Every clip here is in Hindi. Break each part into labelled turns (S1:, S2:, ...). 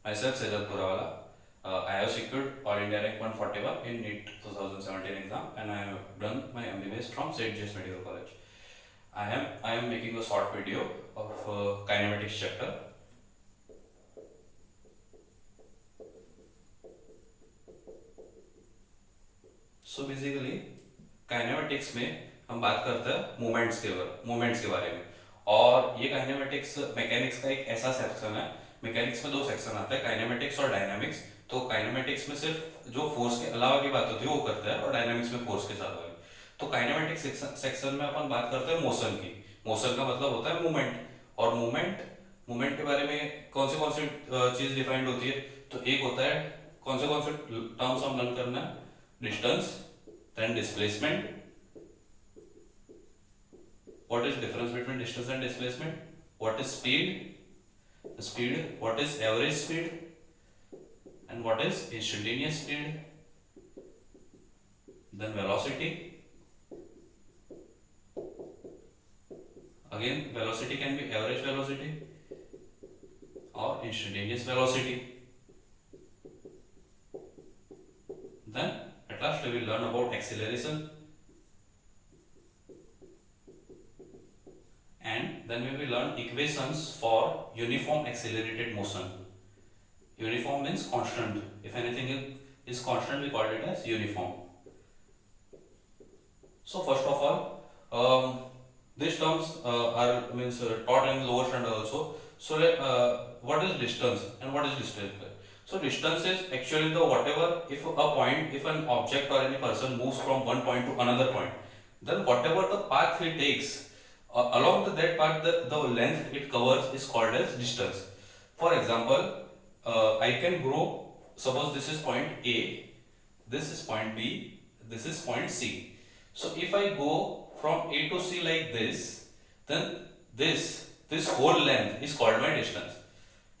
S1: Myself, Sejal Purawala. I have secured All India Rank 141 in NEET 2017 exam, and I have done my MBBS from St. James Medical College. I am making a short video of kinematics chapter. So basically kinematics में हम बात करते हैं मूवमेंट्स के बारे में। और ये काइनेमेटिक्स मैकेनिक्स का एक ऐसा सेक्शन है। मैकेनिक्स में दो सेक्शन आता है, काइनेमेटिक्स और डायनामिक्स। तो काइनेमेटिक्स में सिर्फ जो फोर्स के अलावा की बात होती है वो करता है, और डायनामिक्स में फोर्स के साथ वाली। तो काइनेमेटिक्स सेक्शन में अपन बात करते हैं मोशन की। मोशन का मतलब होता है मूवमेंट। और मूवमेंट के बारे में कौन सी चीज डिफाइंड होती है, तो एक होता है कौन से टर्म्स हम लर्न करना है, distance, then displacement. What is difference between distance and displacement? What is speed? What is average speed? And what is instantaneous speed? Then velocity. Again, velocity can be average velocity or instantaneous velocity. Then at last we will learn about acceleration, and then we will learn equations for uniform accelerated motion. Uniform means constant. If anything is constant, we call it as uniform. So first of all, these terms are taught in lower standard also. So what is distance and what is displacement? So distance is actually the whatever, if an object or any person moves from one point to another point, then whatever the path he takes, along that path the length it covers is called as distance. For example, I can grow, suppose this is point A, this is point B, this is point C. So if I go from A to C like this, then this whole length is called my distance.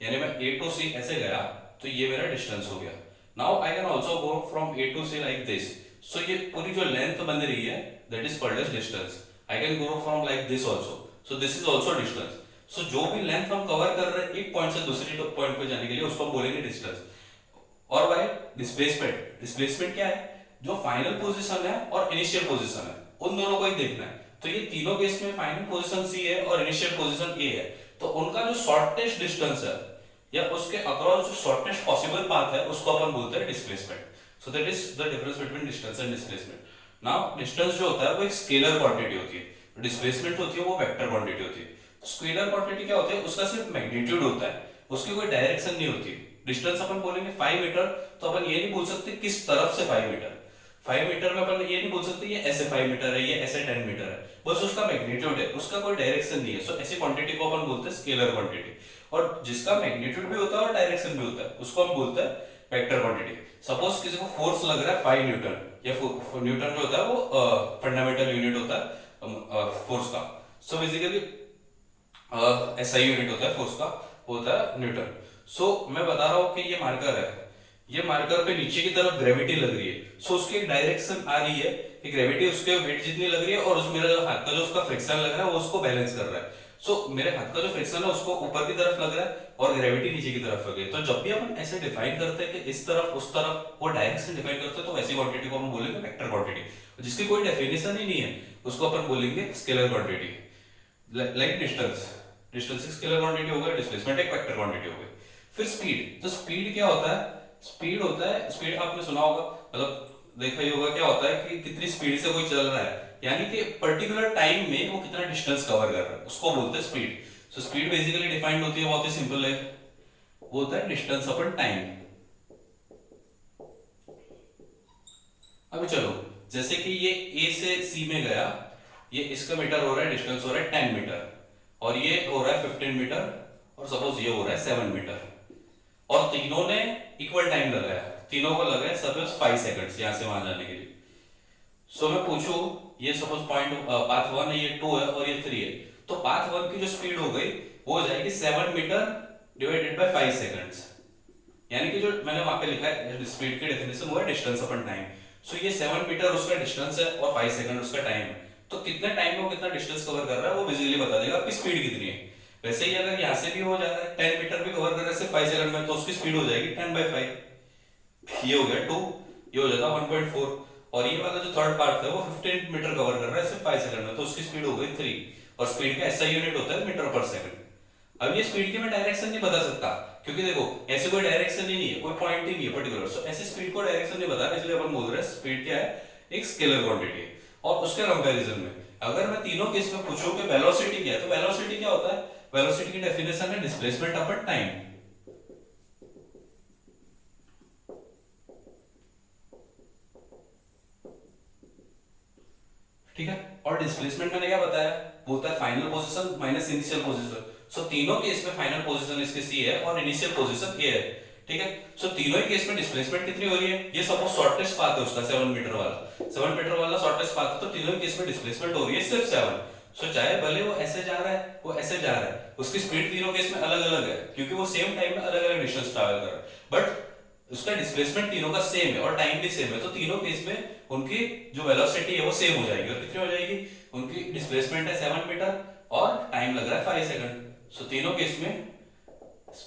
S1: यानी मैं A to C ऐसे गया तो ये मेरा डिस्टेंस हो गया। Now I can also go from A to C like this. So ये पूरी जो लेंथ बन रही है that is called as distance. I can go from like this also, so this is also distance. So जो भी लेंथ हम कवर कर रहे हैं एक पॉइंट से दूसरी पॉइंट पे जाने के लिए उसको हम बोलेंगे डिस्टेंस। और भाई डिस्प्लेसमेंट क्या है, जो फाइनल पोजीशन है और इनिशियल पोजीशन है उन दोनों को ही देखना है। तो ये तीनों केस में फाइनल पोजीशन सी है और इनिशियल पोजीशन ए है, तो उनका जो शॉर्टेस्ट डिस्टेंस है या उसके अक्रॉस जो शॉर्टेस्ट पॉसिबल पाथ है उसको अपन बोलते हैं displacement. So that is the difference between distance and displacement. Now distance जो होता है वो एक स्केलर क्वांटिटी होती है, डिस्प्लेसमेंट होती है वो वेक्टर क्वांटिटी होती है। स्केलर क्वांटिटी क्या होती है, उसका सिर्फ मैग्नीट्यूड होता है, उसकी कोई डायरेक्शन नहीं होती। डिस्टेंस अपन बोलेंगे 5 मीटर, तो अपन ये नहीं बोल सकते किस तरफ से 5 मीटर। 5 मीटर में अपन ये नहीं बोल सकते ये ऐसे 5 मीटर है, ये ऐसे 10 मीटर है, बस उसका मैग्नीट्यूड है, उसका कोई डायरेक्शन नहीं है। सो ऐसी क्वांटिटी को अपन बोलते हैं स्केलर क्वांटिटी। और जिसका मैग्नीट्यूड भी होता है और डायरेक्शन भी होता है उसको हम बोलते हैं वेक्टर क्वांटिटी। सपोज किसी को फोर्स लग रहा है 5 न्यूटन, या न्यूटन जो होता है वो फंडामेंटल यूनिट होता है फोर्स का। सो बेसिकली एसआई यूनिट होता है फोर्स का, वो होता है न्यूटन। सो मैं बता रहा हूँ कि ये मार्कर है, ये मार्कर पे नीचे की तरफ ग्रेविटी लग रही है। सो उसकी एक डायरेक्शन आ रही है कि ग्रेविटी उसके वेट जितनी लग रही है और उस मेरा जो हाथ का जो उसका फ्रिक्शन लग रहा है वो उसको बैलेंस कर रहा है। सो मेरे हाथ का जो फ्रिक्शन है उसको ऊपर की तरफ लग रहा है और ग्रेविटी नीचे की तरफ लग रही है। तो जब भी अपन ऐसे डिफाइन करते हैं कि इस तरफ उस तरफ वो डायरेक्शन डिफाइन करते हैं, तो वैसी क्वांटिटी को हम बोलेंगे वेक्टर क्वांटिटी, जिसकी कोई डेफिनेशन ही नहीं है उसको अपन बोलेंगे scalar quantity. Like distance scalar quantity हो गया, डिस्प्लेसमेंट एक वेक्टर क्वांटिटी हो गई। फिर स्पीड, तो स्पीड क्या होता है, स्पीड आपने सुना होगा, मतलब देखा ही होगा क्या होता है कि कितनी स्पीड से कोई चल रहा है, यानी कि पर्टिकुलर टाइम में वो कितना डिस्टेंस कवर कर रहा है उसको बोलते हैं speed. So speed basically defined होती है बहुत ही सिंपल है, वो होता है डिस्टेंस अपन टाइम। अभी चलो, जैसे कि ये ए से सी में गया, ये इसका मीटर हो रहा है, डिस्टेंस हो रहा है 10 मीटर, और ये हो रहा है 15 मीटर, और सपोज ये हो रहा है 7 मीटर, और तीनों ने इक्वल टाइम लगाया, तीनों को लगाया सपोज 5 सेकंड्स यहां से वहां जाने के लिए। सो मैं पूछूं, ये सपोज पॉइंट पाथ 1 है, ये 2 है और ये 3 है, तो पाथ 1 की जो स्पीड हो गई वो हो जाएगी 7 मीटर डिवाइडेड बाय 5 सेकंड्स, यानी कि जो मैंने वहां पे लिखा है स्पीड की डेफिनेशन वो है डिस्टेंस अपन टाइम। सो ये 7 मीटर उसका डिस्टेंस है और 5 सेकंड उसका टाइम है, तो कितने टाइम में कितना डिस्टेंस कवर कर रहा है वो बिजली बता देगा आपकी स्पीड कितनी है। वैसे ही अगर यहाँ से भी हो जा रहा है 10 मीटर भी कवर कर रहा है सिर्फ 5 सेकंड में, तो उसकी स्पीड हो जाएगी 10/5। ये हो गया 2, ये हो जाता 1.4। और ये वाला जो थर्ड पार्ट है वो 15 मीटर कवर कर रहा है सिर्फ 5 सेकंड में, तो उसकी स्पीड हो गई 3। और स्पीड का ऐसा यूनिट होता है मीटर पर सेकंड। अब ये स्पीड की मैं डायरेक्शन नहीं बता सकता, क्योंकि देखो ऐसे कोई डायरेक्शन ही नहीं है, कोई पॉइंट ही नहीं है पर्टिकुलर। सो ऐसे स्पीड को डायरेक्शन नहीं बता, इसलिए अपन बोल रहे हैं स्पीड क्या है, एक स्केलर क्वांटिटी है। और उसके कंपैरिजन में अगर मैं तीनों केस में पूछूं कि वेलोसिटी क्या है, तो वेलोसिटी क्या होता है, वेलोसिटी की डेफिनेशन है डिस्प्लेसमेंट अपन टाइम। ठीक है, और डिस्प्लेसमेंट मैंने क्या बताया, बोलता है final position minus initial position. So तीनों केस में फाइनल पोजीशन इसके सी है और इनिशियल पोजीशन ए है। ठीक है, सो तीनों ही केस में डिस्प्लेसमेंट कितनी हो रही है, ये सपोज शॉर्टेस्ट पाथ है उसका 7 मीटर वाला, 7 मीटर वाला शॉर्टेस्ट पाथ है, तो तीनों ही केस में डिस्प्लेसमेंट हो रही है सिर्फ 7। सो चाहे भले वो ऐसे जा रहा है वो ऐसे जा रहा है, उसकी स्पीड तीनों केस में अलग अलग है, क्योंकि वो सेम टाइम में अलग अलग डिस्टेंस ट्रैवल कर रहा है, बट उसका डिस्प्लेसमेंट तीनों का सेम है और टाइम भी सेम है। तो तीनों केस में उनकी जो वेलोसिटी है वो सेम हो जाएगी। और कितनी हो जाएगी, उनकी डिस्प्लेसमेंट है 7 मीटर और टाइम लग रहा है 5 सेकंड। सो तीनों केस में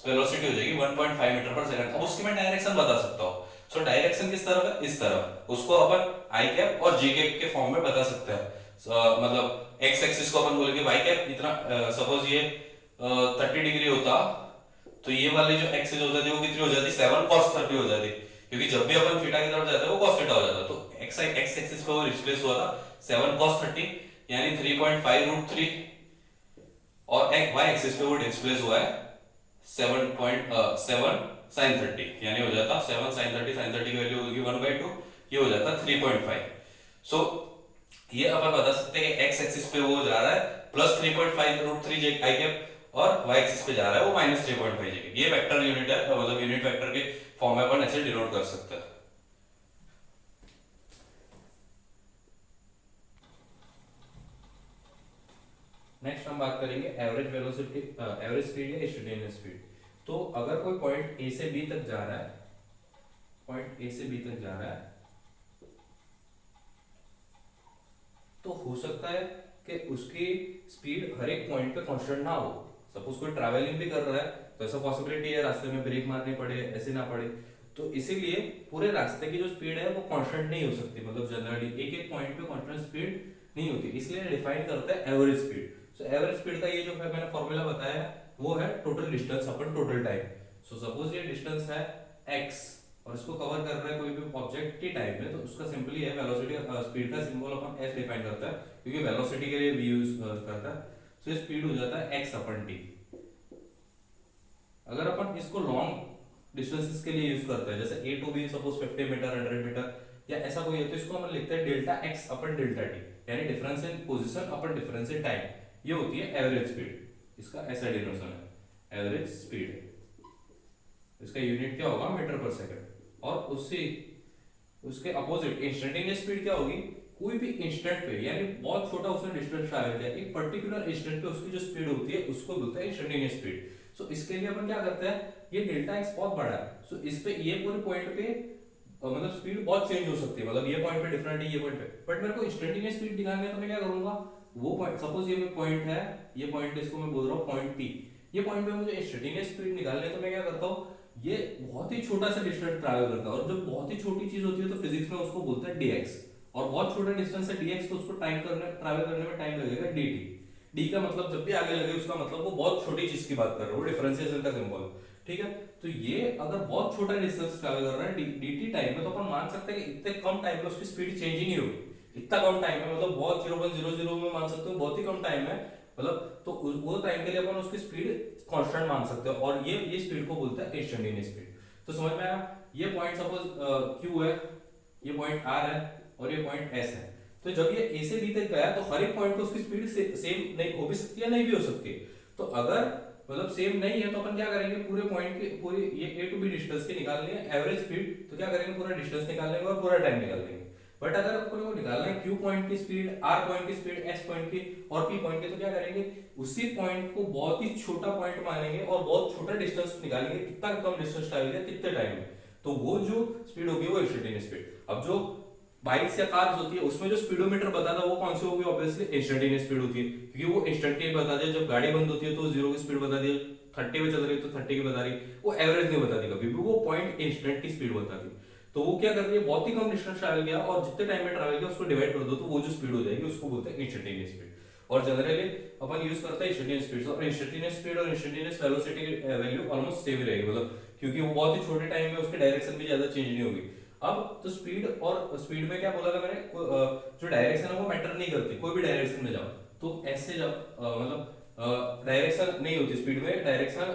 S1: वेलोसिटी हो जाएगी 1.5 मीटर पर सेकंड। अब उसकी मैं डायरेक्शन बता सकता हूँ। सो डायरेक्शन किस तरफ है, इस तरफ। उसको अपन आई कैप और जी कैप के फॉर्म में बता सकते हैं। मतलब एक्स एक्सिस को अपन बोलेंगे वाई कैप, इतना सपोज ये 30 डिग्री होता, तो ये वाली जो एक्सिस हो जाती है वो कितनी हो जाती, 7 cos 30 हो जाती, क्योंकि जब भी अपन थीटा की तरफ जाते हैं वो cos थीटा हो जाता है। तो एक्स एक्स एक्सिस पे वो रिप्लेस हुआ था 7 cos 30 यानी 3.5√3, और वाई एक्सिस पे वो डिस्प्लेस हुआ है 7.7 sin 30, यानी हो जाता 7 sin 30, sin 30 की वैल्यू होगी 1/2, ये हो जाता 3.5। सो ये अपन बता सकते हैं कि एक्स एक्सिस पे वो जा रहा है प्लस 3.5√3 जे आई कैप, और वाई एक्सिस पे जा रहा है वो माइनस 3.5 जे। ये वेक्टर यूनिट है, मतलब यूनिट वेक्टर के फॉर्म में अपन ऐसे डिनोट कर सकते हैं। नेक्स्ट हम बात करेंगे एवरेज वेलोसिटी, एवरेज स्पीड या इंस्टेंटेनियस स्पीड। तो अगर कोई पॉइंट ए से बी तक जा रहा है, पॉइंट ए से बी तक जा रहा है, तो हो सकता है कि उसकी स्पीड हर एक पॉइंट पे कांस्टेंट ना हो। सपोज कोई ट्रैवलिंग भी कर रहा है तो ऐसा पॉसिबिलिटी है रास्ते में ब्रेक मारनी पड़े, ऐसे ना पड़े, तो इसीलिए पूरे रास्ते की जो स्पीड है वो कांस्टेंट नहीं हो सकती। मतलब जनरली एक एक पॉइंट पे कांस्टेंट स्पीड नहीं होती, इसलिए डिफाइन करता है average speed. So average speed का ये जो है मैंने फॉर्मूला बताया वो है टोटल डिस्टेंस अपन टोटल टाइम। सो सपोज ये डिस्टेंस है x और इसको कवर कर रहा है कोई भी ऑब्जेक्ट की टाइम में, तो उसका सिंपली है वेलोसिटी, स्पीड का सिंबल अपन s डिफाइन करता है, क्योंकि वेलोसिटी के लिए v यूज करता है। सो ये स्पीड हो जाता है x/t। अगर अपन इसको लॉन्ग डिस्टेंसेस के लिए यूज करते हैं, जैसे a to b suppose 50 metre 100 metre या ऐसा कोई है, तो इसको हम लिखते हैं डेल्टा x/डेल्टा t, यानी difference in position upon difference in time. ये होती है एवरेज स्पीड, इसका ऐसा डिनोशन है एवरेज स्पीड। इसका यूनिट क्या होगा, मीटर पर सेकंड। और उससे उसके अपोजिट इंस्टेंटेनियस स्पीड क्या होगी, कोई भी इंस्टेंट पे, यानी बहुत छोटा उसने डिस्टेंस ट्रैवल किया, एक पर्टिकुलर इंस्टेंट पे उसकी जो स्पीड होती है उसको बोलते हैं इंस्टेंटेनियस स्पीड। सो इसके लिए अपन क्या करते हैं, ये डेल्टा एक्स बहुत बड़ा है, सो इस पे ये पूरे पॉइंट पे मतलब स्पीड बहुत चेंज हो सकती है, मतलब ये पॉइंट पे डिफरेंट है, ये पॉइंट पे, बट मेरे को इंस्टेंटेनियस स्पीड निकालनी है तो मैं क्या करूंगा, वो पॉइंट सपोज ये पॉइंट है, ये पॉइंट इसको मैं बोल रहा हूँ पॉइंट पी, ये पॉइंट पे मुझे इंस्टेंटेनियस स्पीड निकालनी है तो मैं क्या करता हूँ, ये बहुत ही छोटा सा डिस्टेंस ट्रैवल करता है, और जब बहुत ही छोटी चीज होती है तो फिजिक्स में उसको बोलते हैं dx, और बहुत छोटा डिस्टेंस है dx, तो उसको टाइम करने ट्रैवल करने में टाइम लगेगा dt। d का मतलब जब भी आगे लगे उसका मतलब वो बहुत छोटी चीज की बात कर रहे हो, डिफरेंशिएशन का सिंबल। ठीक है, तो ये अगर बहुत छोटा डिस्टेंस ट्रैवल कर रहा है dt टाइम में, तो अपन मान सकते हैं कि इतने कम टाइम में उसकी स्पीड चेंज ही नहीं होगी। इतना कम टाइम है, मतलब बहुत 0.00 में मान सकते हो, बहुत ही कम टाइम है, मतलब तो वो टाइम के लिए अपन उसकी स्पीड कांस्टेंट मान सकते हो, और ये स्पीड को बोलते हैं इंस्टेंटेनियस स्पीड। तो समझ में आया, ये पॉइंट सपोज q है, ये पॉइंट r है और ये पॉइंट s है, तो जब ये a से b तक गया तो हर एक पॉइंट पे उसकी स्पीड सेम नहीं हो भी सकती है, नहीं भी हो सकती। तो अगर मतलब सेम नहीं है तो अपन क्या करेंगे, पूरे पॉइंट के पूरी ये a टू b डिस्टेंस की निकालनी है एवरेज स्पीड, तो क्या करेंगे, पूरा डिस्टेंस निकाल लेंगे और पूरा टाइम निकाल लेंगे। बट अगर अपन को निकालना है q पॉइंट की स्पीड, r पॉइंट की स्पीड, s पॉइंट की और p पॉइंट की, तो क्या करेंगे, उसी पॉइंट को बहुत ही छोटा पॉइंट मानेंगे और बहुत छोटा डिस्टेंस निकालेंगे, कितना कम डिस्टेंस ट्रैवल किया कितने टाइम में, तो वो जो स्पीड होगी वो इंस्टेंटेनियस स्पीड। अब जो
S2: बाइक्स या कार्स होती है उसमें जो स्पीडोमीटर बताता है वो कौन सी होगी, ऑब्वियसली इंस्टेंटेनियस स्पीड होती है, क्योंकि वो इंस्टेंटेनियस बता दे, जब गाड़ी बंद होती है तो जीरो की स्पीड बता दी, 30 पे चल रही है तो 30 की बता रही, वो एवरेज नहीं बताती कभी भी, वो पॉइंट इंस्टेंट की स्पीड बताती। तो वो क्या कर रही है, बहुत ही कम डिस्टेंस ट्रैवल किया और जितने टाइम में ट्रैवल किया उसको डिवाइड कर दो तो वो जो स्पीड हो जाएगी उसको बोलते हैं इंस्टेंटेनियस स्पीड। और जनरली अपन यूज करते हैं इंस्टेंटेनियस स्पीड, और इंस्टेंटेनियस स्पीड और इंस्टेंटेनियस वेलोसिटी की वैल्यू ऑलमोस्ट सेम ही रहेगी, मतलब क्योंकि वो बहुत ही छोटे टाइम में उसके डायरेक्शन भी ज्यादा चेंज नहीं होगी। अब तो स्पीड, और स्पीड में क्या बोला था मैंने, जो डायरेक्शन है वो मैटर नहीं करती, कोई भी डायरेक्शन में जाओ तो ऐसे जब मतलब डायरेक्शन नहीं होती स्पीड में, डायरेक्शन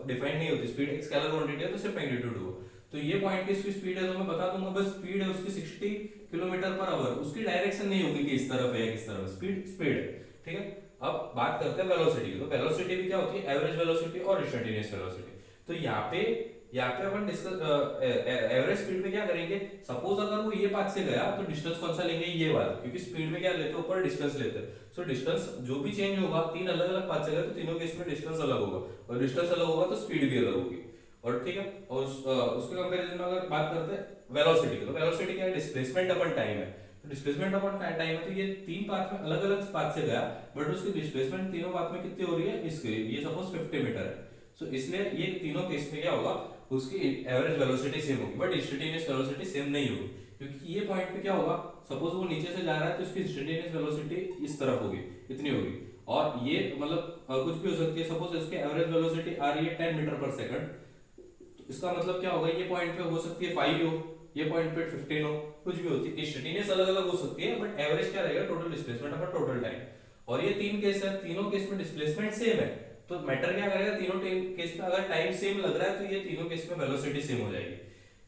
S2: डिफाइन नहीं होती, स्पीड एक स्केलर क्वांटिटी है तो सिर्फ मैग्नीट्यूड हो। तो ये पॉइंट की इसकी स्पीड है तो मैं बता दूंगा बस स्पीड है उसकी 60 किलोमीटर पर आवर, उसकी डायरेक्शन नहीं होगी कि इस तरफ है या किस तरफ, स्पीड स्पीड है, ठीक है। अब बात करते हैं वेलोसिटी की, तो वेलोसिटी भी क्या होती है, एवरेज वेलोसिटी और इंस्टेंटेनियस वेलोसिटी। तो यहाँ पे अपन डिस्कस एवरेज स्पीड में क्या करेंगे, सपोज अगर वो ये पाथ से गया तो डिस्टेंस कौन सा लेंगे, ये वाला, क्योंकि स्पीड में क्या लेते हैं ऊपर डिस्टेंस लेते हैं। सो डिस्टेंस जो भी चेंज होगा, तीन अलग अलग पाथ से गए तो तीनों केस में डिस्टेंस अलग होगा, और डिस्टेंस अलग होगा तो स्पीड भी अलग होगी। और ठीक है, और उसके कंपैरिजन में अगर बात करते हैं वेलोसिटी की, तो वेलोसिटी क्या है, डिस्प्लेसमेंट अपन टाइम है। तो डिस्प्लेसमेंट अपन टाइम है, तो ये तीन पाथ में अलग अलग पाथ से गया, बट उसकी डिस्प्लेसमेंट तीनों पाथ में कितनी हो रही है, इसके ये सपोज 50 मीटर है। सो इसलिए ये तीनों केस में क्या होगा, उसकी एवरेज वेलोसिटी सेम होगी, बट इंस्टेंटेनियस वेलोसिटी सेम नहीं होगी, क्योंकि ये पॉइंट पे क्या होगा, सपोज वो नीचे से जा रहा है तो उसकी इंस्टेंटेनियस वेलोसिटी इस तरफ होगी, इतनी होगी। और ये मतलब कुछ भी हो सकती है, सपोज इसकी एवरेज वेलोसिटी आ रही है 10 मीटर पर सेकंड, तो इसका मतलब क्या होगा, ये पॉइंट पे हो सकती है 5 हो, ये पॉइंट पे 15 हो, कुछ भी होती है, इंस्टेंटेनियस अलग अलग हो सकती है, बट एवरेज क्या रहेगा, total displacement upon total time. और ये तीन केस है, तीनों केस में डिस्प्लेसमेंट सेम है, तो मैटर क्या करेगा, तीनों केस में अगर टाइम सेम लग रहा है तो ये तीनों केस में वेलोसिटी सेम हो जाएगी।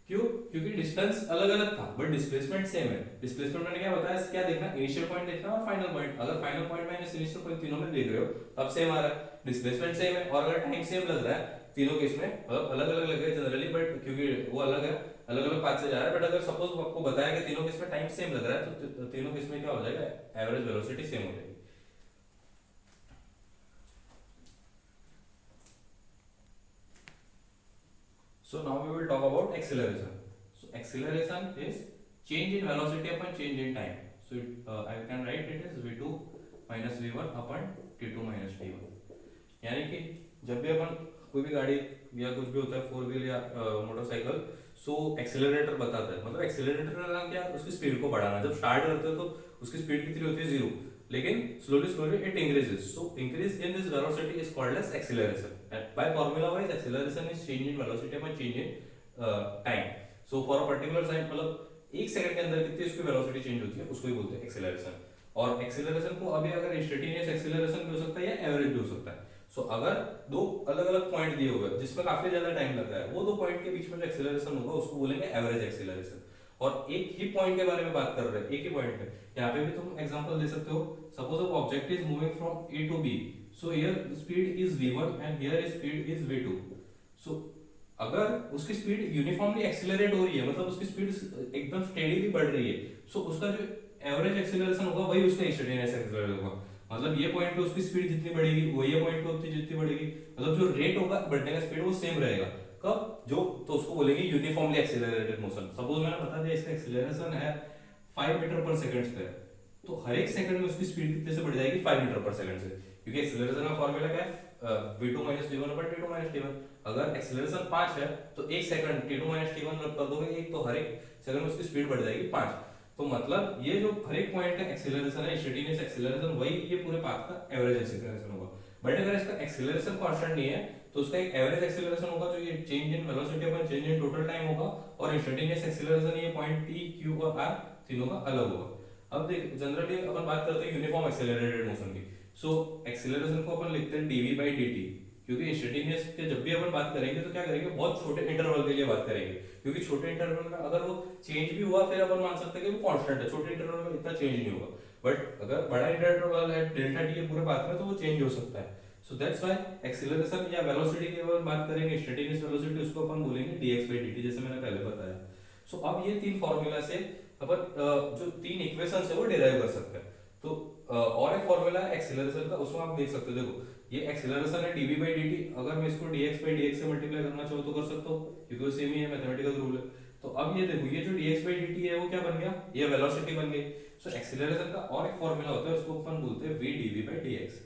S2: क्यों, क्योंकि डिस्टेंस अलग अलग था बट डिस्प्लेसमेंट सेम है। डिस्प्लेसमेंट मैंने क्या बताया, क्या देखना, इनिशियल पॉइंट देखना और फाइनल पॉइंट, अगर final point minus initial point तीनों में देख रहे हो तब सेम आ रहा है, डिस्प्लेसमेंट सेम है, और अगर टाइम सेम लग रहा है तीनों केस में, मतलब अलग अलग लग रहा है जनरली, बट क्योंकि वो अलग है, अलग अलग पाथ से जा रहा है, बट अगर सपोज आपको बताया कि तीनों केस में टाइम सेम लग रहा है तो तीनों केस में क्या हो जाएगा, एवरेज वेलोसिटी सेम हो जाएगी। So now we will talk about acceleration. So acceleration is change in velocity upon change in time. So I can write it as v2 minus v1 upon t2 minus t1. यानी कि जब भी अपन कोई भी गाड़ी या कुछ भी होता है, फोर व्हील या मोटरसाइकिल, सो एक्सेलरेटर बताता है, मतलब एक्सेलरेटर का काम क्या है, उसकी स्पीड को बढ़ाना। जब स्टार्ट करते हो तो उसकी स्पीड कितनी होती है, जीरो, लेकिन slowly slowly it increases, so increase in this velocity is called as acceleration. By formula wise acceleration is change in velocity by change in time. So for a particular time, मतलब एक सेकंड के अंदर कितनी उसकी वेलोसिटी चेंज होती है उसको ही बोलते हैं एक्सेलरेशन। और एक्सेलरेशन को अभी अगर इंस्टेंटेनियस एक्सेलरेशन भी हो सकता है या एवरेज भी हो सकता है। सो अगर दो अलग अलग पॉइंट दिए हुए जिसमें काफी ज्यादा टाइम लग रहा है, वो दो पॉइंट के बीच में जो एक्सेलरेशन होगा उसको बोलेंगे एवरेज एक्सेलरेशन। और एक ही पॉइंट के बारे में बात कर रहे हैं, एक ही पॉइंट पे, यहाँ पे भी तुम एग्जांपल दे सकते हो। Suppose object is moving from A to B, so here speed is v1 and here speed is v2। So अगर उसकी स्पीड यूनिफॉर्मली एक्सेलरेट हो रही है, मतलब उसकी स्पीड एकदम स्टेडीली बढ़ रही है, सो उसका जो एवरेज एक्सेलरेशन होगा वही उसका इंस्टेंटेनियस एक्सेलरेशन होगा। मतलब ये पॉइंट पे उसकी स्पीड जितनी बढ़ेगी वो ये पॉइंट पे उतनी जितनी बढ़ेगी, मतलब जो रेट होगा बढ़ने का स्पीड वो सेम रहेगा। कब, जो तो उसको बोलेंगे यूनिफॉर्मली एक्सेलरेटेड मोशन। सपोज मैंने बता दिया इसका एक्सेलरेशन है 5 मीटर पर सेकंड स्क्वायर, तो हर एक सेकंड में उसकी स्पीड कितने से बढ़ जाएगी, 5 मीटर पर सेकंड से, क्योंकि एक्सेलरेशन का फॉर्मूला क्या है, v2 minus v1 upon t2 minus t1। अगर एक्सेलरेशन 5 है तो एक सेकंड t2 minus t1 रब कर दोगे एक, तो हर एक सेकंड में उसकी स्पीड बढ़ जाएगी 5। तो मतलब ये जो हर एक पॉइंट का एक्सेलरेशन है, इंस्टेंटेनियस एक्सेलरेशन, वही ये पूरे पाथ का एवरेज एक्सेलरेशन होगा। बट अगर इसका एक्सेलरेशन कांस्टेंट नहीं है तो उसका एक एवरेज एक्सेलरेशन होगा जो ये change in velocity upon change in total time होगा, और इंस्टेंटेनियस एक्सेलरेशन ये पॉइंट टी क्यू और आर तीनों का अलग होगा। अब देख जनरली अपन बात करते हैं यूनिफॉर्म एक्सेलरेटेड मोशन की। सो एक्सेलरेशन को अपन लिखते हैं dv by dt, क्योंकि इंस्टेंटेनियस के जब भी अपन बात करेंगे तो क्या करेंगे, बहुत छोटे इंटरवल के लिए बात करेंगे, क्योंकि छोटे इंटरवल में अगर वो चेंज भी हुआ फिर अपन मान सकते हैं कि वो कांस्टेंट है, छोटे इंटरवल में इतना चेंज नहीं होगा। बट अगर बड़ा इंटरवल है डेल्टा टी के पूरे पाथ में तो वो चेंज हो सकता है। सो दैट्स व्हाई एक्सेलरेशन या वेलोसिटी की अगर बात करेंगे, इंस्टेंटेनियस वेलोसिटी, उसको अपन बोलेंगे dx by dt, जैसे मैंने पहले बताया। सो अब ये तीन फॉर्मूला से अपन जो तीन इक्वेशन है वो डिराइव कर सकते हैं। तो और एक फॉर्मूला है एक्सेलरेशन का, उसमें आप देख सकते हो, देखो ये एक्सेलरेशन है dv by dt, अगर मैं इसको dx by dx से मल्टीप्लाई करना चाहूँ तो कर सकता हूँ, क्योंकि वो सेम ही है, मैथमेटिकल रूल है। तो अब ये देखो, ये जो dx by dt है वो क्या बन गया, ये वेलोसिटी बन गई। सो एक्सीलरेशन का और एक फॉर्मूला होता है, उसको अपन बोलते हैं v dv by dx।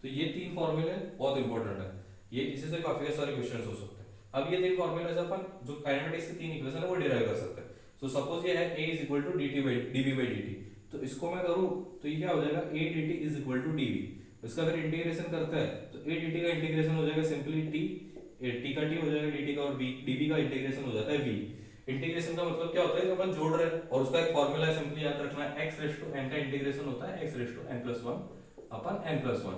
S2: तो ये तीन फॉर्मूले बहुत इंपॉर्टेंट है, ये इसी से काफी सारे क्वेश्चंस हो सकते हैं। अब ये तीन फॉर्मूले से अपन जो काइनेमेटिक्स के तीन इक्वेशन है वो डिराइव कर सकते हैं। सो सपोज ये है a is equal to dt by dv by dt, तो इसको मैं करूँ तो ये क्या हो जाएगा, a dt is equal to dv। इसका अगर इंटीग्रेशन करते हैं तो a dt का इंटीग्रेशन हो जाएगा सिंपली t, t का t हो जाएगा dt का, और v dv का इंटीग्रेशन हो जाता है v। इंटीग्रेशन का मतलब क्या होता है, जो अपन जोड़ रहे हैं, और उसका एक फॉर्मूला है, सिंपली याद रखना है, x रेस टू n का इंटीग्रेशन होता है x raise to n plus 1 upon n plus 1,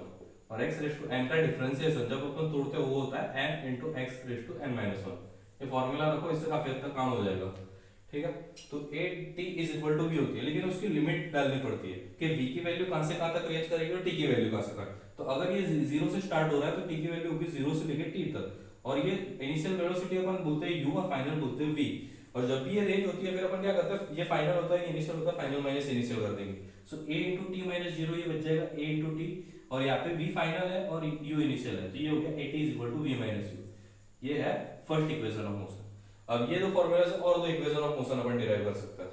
S2: और x रेस टू n का डिफरेंशिएशन जब अपन तोड़ते हैं वो होता है n into x raise to n minus 1। ये फॉर्मूला रखो, इससे काफी हद तक काम हो जाएगा, ठीक है। तो a t is equal to v होती है, लेकिन उसकी लिमिट डालनी पड़ती है कि v की वैल्यू कहां से कहां तक रेंज करेगी और t की वैल्यू कहां से कहां। तो अगर ये 0 से स्टार्ट हो रहा है तो t की वैल्यू होगी 0 से लेकर t तक, और ये इनिशियल वेलोसिटी अपन बोलते हैं u और फाइनल बोलते हैं v। और जब भी ये रेंज होती है फिर अपन क्या करते हैं, ये फाइनल होता है, इनिशियल होता है, फाइनल माइनस इनिशियल कर देंगे। सो a into T minus zero, ये बच जाएगा a इंटू टी, और यहाँ पे v फाइनल है और u इनिशियल है, तो ये हो गया a t is equal to v minus u। ये है फर्स्ट इक्वेशन ऑफ मोशन। अब ये दो फॉर्मूला से और दो equation of motion upon derive कर सकते हैं।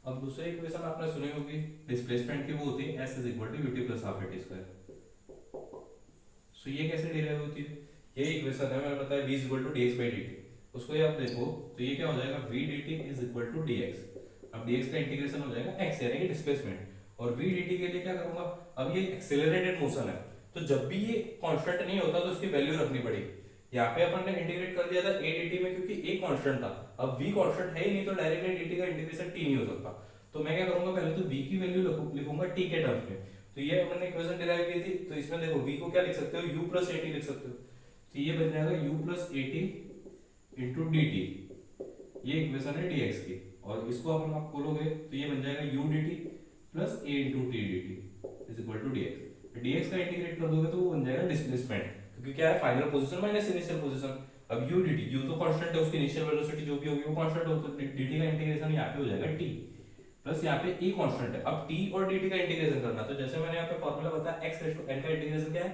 S2: अब दूसरी इक्वेशन आपने सुनी होगी डिस्प्लेसमेंट की, वो होती है s is equal to ut plus half at square. So ये कैसे डिराइव होती है, ये इक्वेशन है, मैंने बताया v is equal to dx by dt। उसको ये आप देखो तो ये क्या हो जाएगा, v dt is equal to dx। अब dx का इंटीग्रेशन हो जाएगा x यानी कि डिस्प्लेसमेंट, और v dt के लिए क्या करूंगा, अब ये एक्सेलरेटेड मोशन है, तो जब भी ये कांस्टेंट नहीं होता तो उसकी वैल्यू रखनी पड़ेगी। यहाँ पे अपन ने इंटीग्रेट कर दिया था a dt में, क्योंकि a कांस्टेंट था, अब v कांस्टेंट है ही नहीं, तो डायरेक्टली dt का इंटीग्रेशन t नहीं हो सकता। तो मैं क्या करूंगा, पहले तो v की वैल्यू लिखूंगा t के टर्म्स में। तो ये हमने इक्वेशन डिराइव की थी, तो इसमें देखो v को क्या लिख सकते हो, u प्लस at लिख सकते हो, तो ये बन जाएगा u plus at into dt। ये इक्वेशन है dx की, और इसको अपन आप खोलोगे तो ये बन जाएगा u dt plus a into t dt is equal to dx। dx का इंटीग्रेट कर दोगे तो वो बन जाएगा डिस्प्लेसमेंट, क्योंकि क्या है, final position minus initial position. अब u dt, u तो कांस्टेंट है, उसकी इनिशियल वेलोसिटी जो भी होगी वो कांस्टेंट होगा, तो dt का इंटीग्रेशन यहाँ पे हो जाएगा t, प्लस यहाँ पे e कांस्टेंट है। अब t और dt का इंटीग्रेशन करना, तो जैसे मैंने यहाँ पे फॉर्मूला बताया, x रेस टू n का इंटीग्रेशन क्या है,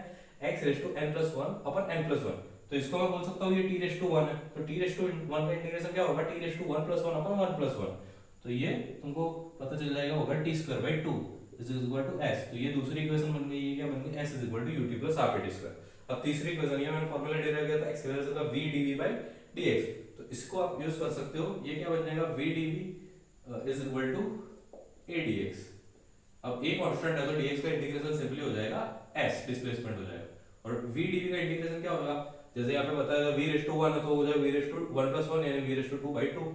S2: x raise to n plus 1 upon n plus 1। तो इसको मैं बोल सकता हूँ ये t रेस टू 1 है, तो t रेस टू 1 का इंटीग्रेशन क्या होगा, t raise to 1 plus 1 upon 1 plus 1। तो ये तुमको पता चल जाएगा, होगा t square by 2 is equal to s। तो ये दूसरी इक्वेशन बन गई, ये क्या बन गई, s is equal to ut plus half at square. अब तीसरी इक्वेशन, ये मैंने फॉर्मूला डिराइव किया था एक्सीलरेशन का v dv by dx, तो इसको आप यूज कर सकते हो। ये क्या बन जाएगा, v dv is equal to a dx। अब a कांस्टेंट है तो dx का इंटीग्रेशन सिंपली हो जाएगा s, डिस्प्लेसमेंट हो जाएगा, और v dv का इंटीग्रेशन क्या होगा, जैसे यहाँ पे बताया v रेस टू 1 है तो हो जाएगा v रेस टू 1 प्लस 1 यानी v रेस टू 2 बाई 2।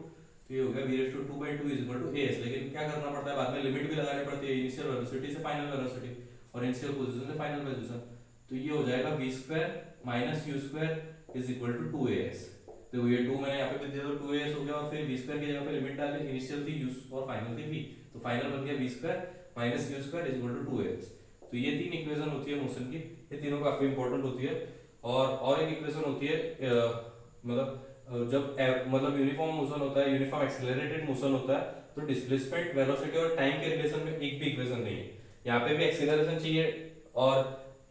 S2: तो ये हो गया v raise to 2 by 2 is equal to as। लेकिन क्या करना पड़ता है, बाद में लिमिट भी लगानी पड़ती है, इनिशियल वेलोसिटी से फाइनल वेलोसिटी और इनिशियल पोजीशन से फाइनल पोजीशन। तो ये हो जाएगा v square minus u square is equal to 2as। तो ये 2 मैंने यहाँ पे दे दिया तो 2as हो गया, और फिर v स्क्वायर की जगह पे लिमिट डाली, इनिशियल थी u और फाइनल थी v, तो फाइनल बन गया v square minus u square is equal to 2as। तो ये तीन इक्वेशन होती है मोशन की, ये तीनों काफी इंपॉर्टेंट होती है। और एक इक्वेशन होती है जब मतलब यूनिफॉर्म मोशन होता है, यूनिफॉर्म एक्सेलरेटेड मोशन होता है, तो डिस्प्लेसमेंट, वेलोसिटी और टाइम के रिलेशन में एक भी इक्वेशन नहीं है। यहाँ पे भी एक्सेलरेशन चाहिए और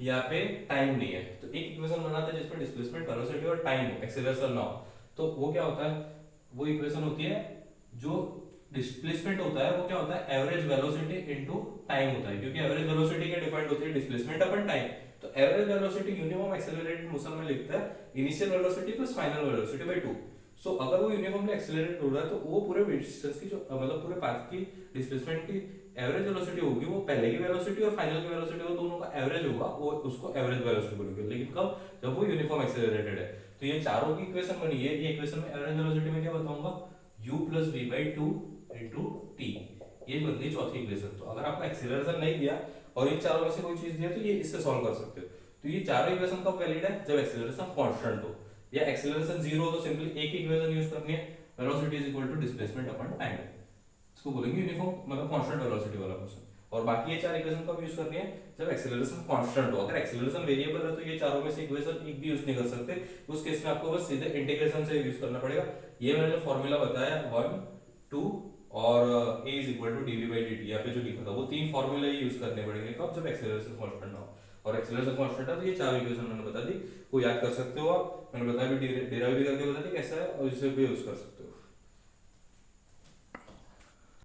S2: यहाँ पे टाइम नहीं है, तो एक इक्वेशन बनाते हैं जिसमें डिस्प्लेसमेंट, वेलोसिटी और टाइम हो, एक्सेलरेशन ना हो। तो वो क्या होता है, वो इक्वेशन होती है, जो डिस्प्लेसमेंट होता है वो क्या होता है, एवरेज वेलोसिटी इनटू टाइम होता है, क्योंकि एवरेज वेलोसिटी क्या डिफाइंड होती है, डिस्प्लेसमेंट अपन टाइम। तो average velocity uniform accelerated motion में लिखता है initial velocity plus final velocity bye 2। सो अगर वो यूनिफॉर्मली एक्सेलरेट हो रहा है तो वो पूरे डिस्टेंस की जो मतलब पूरे पाथ की डिस्प्लेसमेंट की एवरेज वेलोसिटी होगी, वो पहले की वेलोसिटी और फाइनल की वेलोसिटी, वो दोनों का एवरेज होगा, वो उसको एवरेज वेलोसिटी बोलेंगे। लेकिन कब, जब वो यूनिफॉर्म एक्सेलरेटेड है। तो ये चारों की इक्वेशन बनी है, ये इक्वेशन में एवरेज वेलोसिटी में क्या बताऊंगा, u plus v by 2 into t, ये बन गई चौथी इक्वेशन। तो अगर आपको एक्सेलरेशन नहीं दिया और इन चारों में से कोई चीज दिया तो ये इससे सॉल्व कर सकते हो। तो ये चारों इक्वेशन कब वैलिड है, जब एक्सेलरेशन कांस्टेंट हो, या एक्सेलरेशन 0 हो तो सिंपली एक ही इक्वेशन यूज करनी है, velocity is equal to displacement upon time, इसको बोलेंगे यूनिफॉर्म मतलब कांस्टेंट वेलोसिटी वाला मोशन। और बाकी ये चार इक्वेशन कब यूज करनी है, जब एक्सेलरेशन कांस्टेंट हो। अगर एक्सेलरेशन वेरिएबल है तो ये चारों में से इक्वेशन एक भी यूज नहीं कर सकते, उस केस में आपको बस सीधे इंटीग्रेशन से यूज करना पड़ेगा। ये मैंने जो फॉर्मूला बताया 1 2 और a is equal to dv by dt, यहाँ पे जो लिखा था वो तीन फॉर्मूले यूज करने पड़ेंगे, कब, जब एक्सेलरेशन कांस्टेंट हो। और एक्सेलरेशन कांस्टेंट है, तो ये चार इक्वेशन मैंने बता दी, वो याद कर सकते हो आप, मैंने बताया भी, डिराइव भी करके बता दी कैसा है, और इसे भी यूज कर सकते हो।